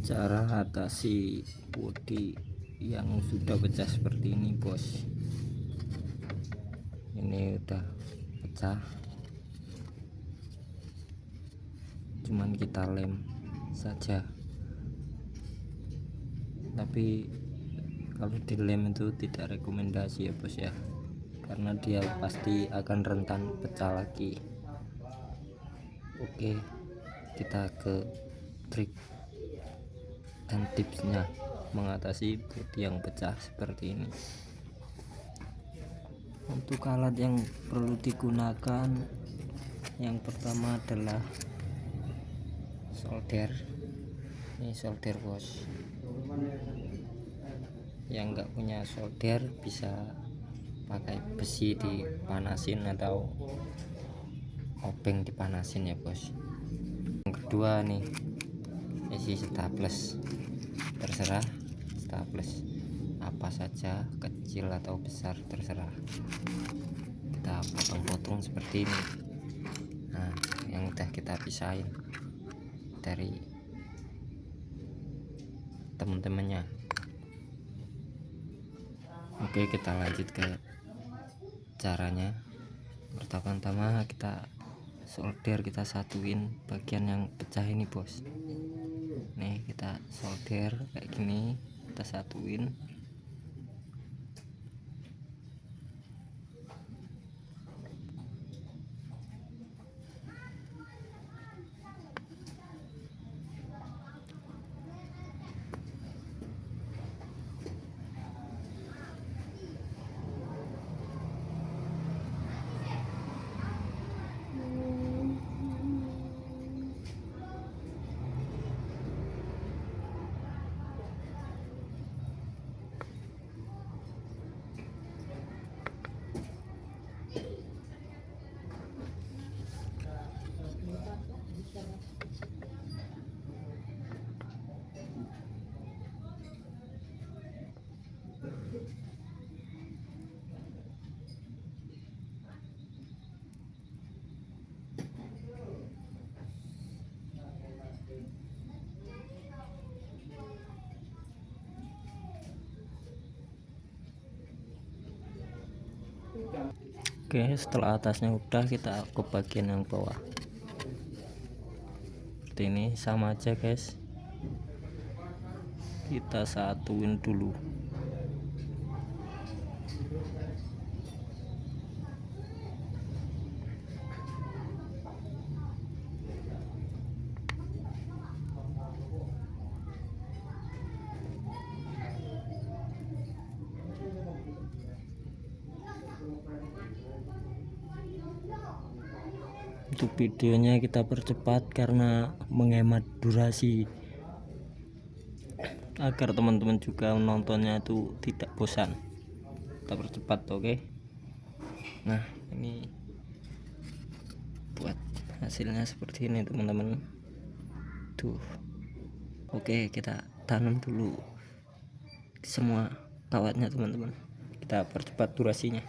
Cara atasi bodi yang sudah pecah seperti ini, bos. Ini udah pecah, cuman kita lem saja. Tapi kalau dilem itu tidak rekomendasi ya, bos ya, karena dia pasti akan rentan pecah lagi. Oke, kita ke trik dan tipsnya mengatasi bodi yang pecah seperti ini. Untuk alat yang perlu digunakan, yang pertama adalah solder. Ini solder, bos. Yang enggak punya solder bisa pakai besi dipanasin atau obeng dipanasin ya, bos. Yang kedua nih, isi staples. Terserah staples apa saja, kecil atau besar terserah. Kita potong-potong seperti ini. Nah, yang udah kita pisahin dari teman-temannya. Oke, kita lanjut ke caranya. Pertama-tama kita solder, kita satuin bagian yang pecah ini, bos. Nih, kita solder kayak gini, kita satuin. Oke, setelah atasnya udah, kita ke bagian yang bawah. Seperti ini, sama aja, guys. Kita satuin dulu. Untuk videonya kita percepat karena menghemat durasi, agar teman-teman juga menontonnya itu tidak bosan. Kita percepat, oke. Nah, ini buat hasilnya seperti ini, teman-teman. Tuh. Oke, kita tanam dulu semua kawatnya, teman-teman. Kita percepat durasinya.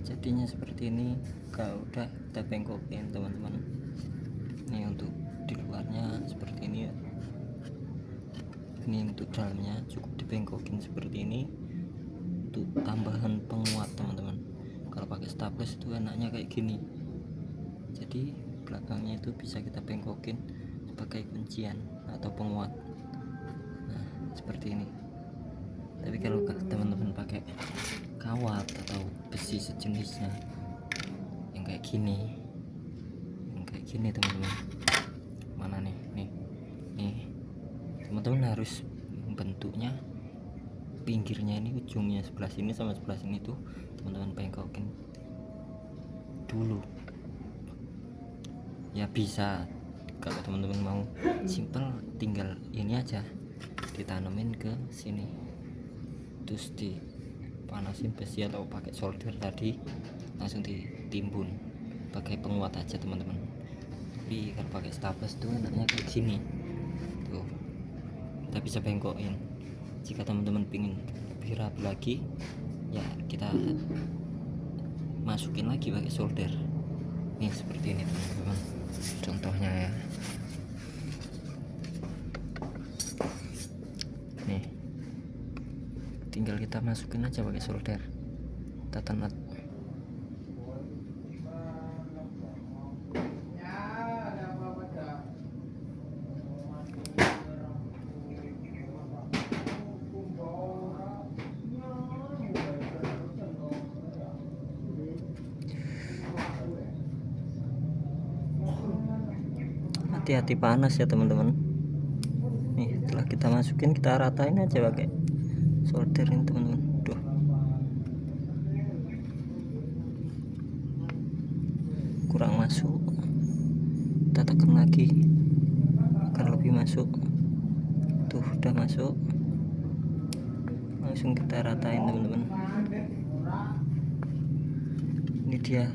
Jadinya seperti ini. Kalau udah kita bengkokin, teman-teman. Ini untuk di luarnya seperti ini ya. Ini untuk dalamnya cukup dibengkokin seperti ini. Untuk tambahan penguat, teman-teman. Kalau pakai staples itu enaknya kayak gini. Jadi belakangnya itu bisa kita bengkokin sebagai kuncian atau penguat. Nah, seperti ini. Tapi kalau teman-teman pakai kawat atau besi sejenisnya yang kayak gini, teman-teman. Mana nih, teman-teman harus bentuknya pinggirnya ini, ujungnya sebelah sini sama sebelah sini tuh teman-teman bengkokin dulu ya. Bisa kalau teman-teman mau simple, tinggal ini aja ditanemin ke sini, terus dipanasin besi atau pakai solder tadi, langsung ditimbun pakai penguat aja, teman-teman. Tapi kalau pakai staples tuh enaknya kayak gini tuh, kita bisa bengkokin. Jika teman-teman pingin lebih rapi lagi ya, kita masukin lagi pakai solder. Nih seperti ini, teman-teman, contohnya ya. tinggal kita masukin aja pakai solder, kita tenat. Hati-hati panas ya teman-teman. Nih setelah kita masukin, kita ratain aja pakai solder ini teman-teman. Tuh, kurang masuk, kita tekan lagi agar lebih masuk. Tuh udah masuk, langsung kita ratain teman-teman. Ini dia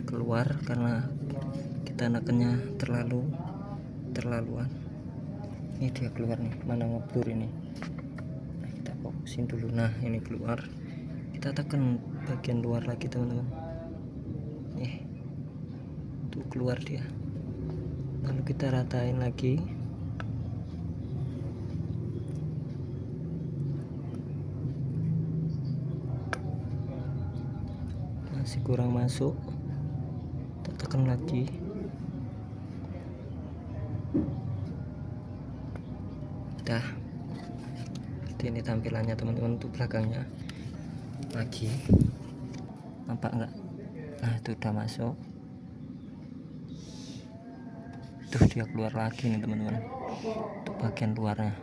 keluar karena kita nekennya terlaluan. Ini dia keluar nih, mana ngeblur ini. Nah, kita fokusin dulu. Nah ini keluar, kita tekan bagian luar lagi teman-teman. Tuh keluar dia, lalu kita ratain lagi. Masih kurang masuk, kita tekan lagi. Dah, seperti ini tampilannya teman-teman. Untuk belakangnya lagi, nampak enggak? Nah itu udah masuk. Tuh dia keluar lagi nih teman-teman, untuk bagian luarnya.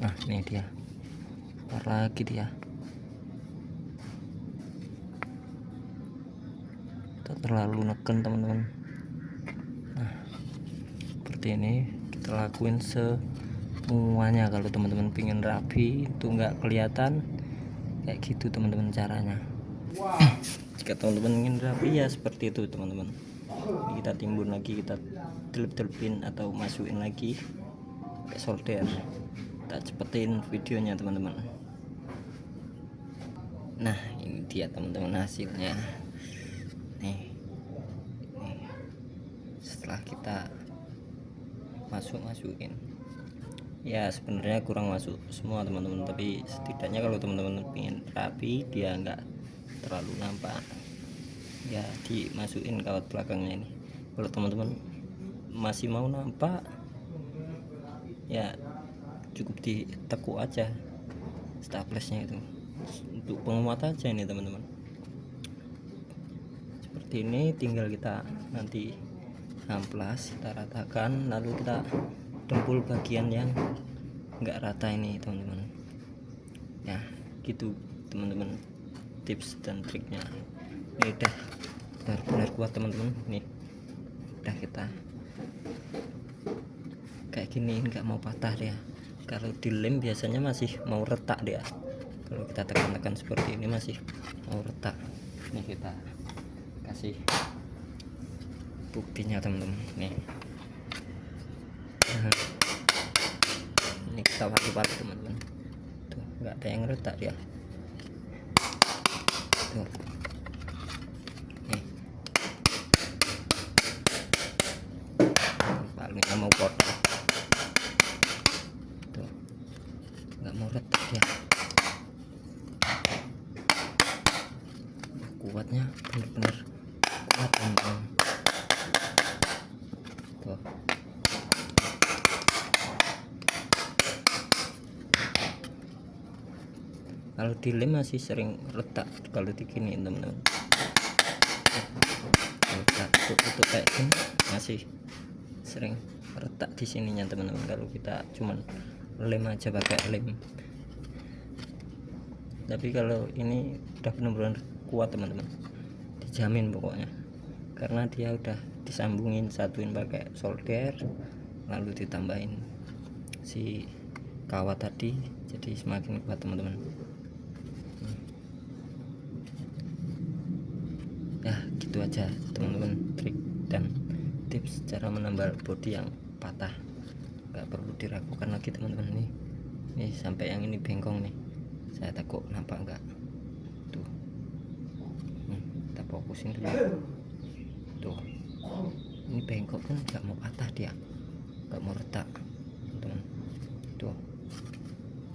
Nah ini dia keluar lagi dia. Terlalu neken teman-teman. Nah seperti ini kita lakuin semuanya. Kalau teman-teman pengen rapi, itu nggak kelihatan kayak gitu teman-teman caranya. Jika teman-teman ingin rapi ya seperti itu teman-teman. Kita timbun lagi, kita telip-telipin atau masukin lagi pakai solder. Kita cepetin videonya teman-teman. Nah ini dia teman-teman hasilnya. Nih, setelah kita masukin, ya sebenarnya kurang masuk semua teman-teman, tapi setidaknya kalau teman-teman pengen rapi, dia nggak terlalu nampak, ya dimasukin kawat belakangnya ini. Kalau teman-teman masih mau nampak, ya cukup ditekuk aja staplesnya itu, untuk penguat aja ini teman-teman. Seperti ini, tinggal kita nanti amplas, kita ratakan, lalu kita dempul bagian yang enggak rata ini teman-teman. Ya gitu teman-teman, tips dan triknya. Ini udah benar-benar kuat teman-teman. Nih udah kita kayak gini, nggak mau patah dia. Kalau dilem biasanya masih mau retak dia. Kalau kita tekan-tekan seperti ini masih mau retak. Ini kita kasih buktinya teman-teman. Nih ini kita wali-wali teman-teman. Tuh nggak ada yang retak dia. Tuh nih palingnya mau kotor. Tuh nggak mau retak ya. Kuatnya bener-bener kuat teman-teman. Tuh kalau dilem masih sering retak kalau diginiin teman-teman. Untuk kayak gini masih sering retak di sininya teman-teman, kalau kita cuman lem aja pakai lem. Tapi kalau ini udah benar-benar kuat teman-teman, dijamin pokoknya, karena dia udah disambungin, satuin pakai solder, lalu ditambahin si kawat tadi, jadi semakin kuat teman-teman. Ya gitu aja teman-teman, trik dan tips cara menambal bodi yang patah. Nggak perlu diragukan lagi teman-teman. Nih sampai yang ini bengkong nih, saya takut nampak enggak. Tuh kita fokusin dulu. Tuh ini bengkok kan nggak mau patah dia. nggak mau retak teman. Tuh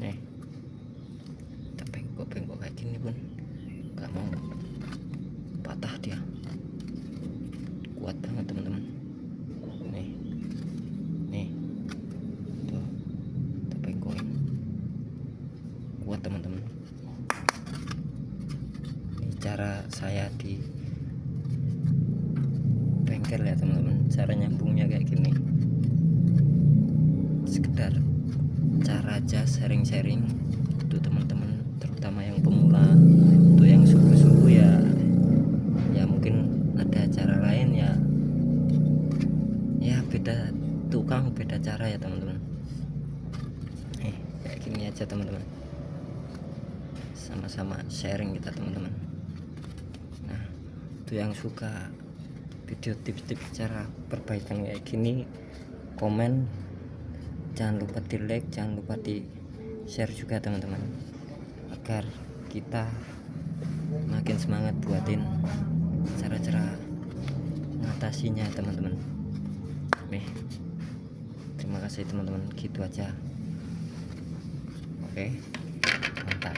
nih, kita bengkok kayak gini pun nggak mau patah, dia kuat banget teman-teman. Nih tuh kita bengkokin, kuat teman-teman. Ini cara saya di bengkel ya teman-teman, cara nyambungnya kayak gini. Sekedar cara aja, sharing-sharing untuk teman-teman, terutama yang pemula. Untuk yang suku-suku ya mungkin ada cara lain ya beda tukang, beda cara ya teman-teman. Kayak gini aja teman-teman, sama-sama sharing kita teman-teman. Nah, itu yang suka video tips-tips cara perbaikan kayak gini, komen, jangan lupa di like, jangan lupa di share juga teman-teman, agar kita makin semangat buatin cara-cara mengatasinya teman-teman. Terima kasih teman-teman, gitu aja. Oke, mantap.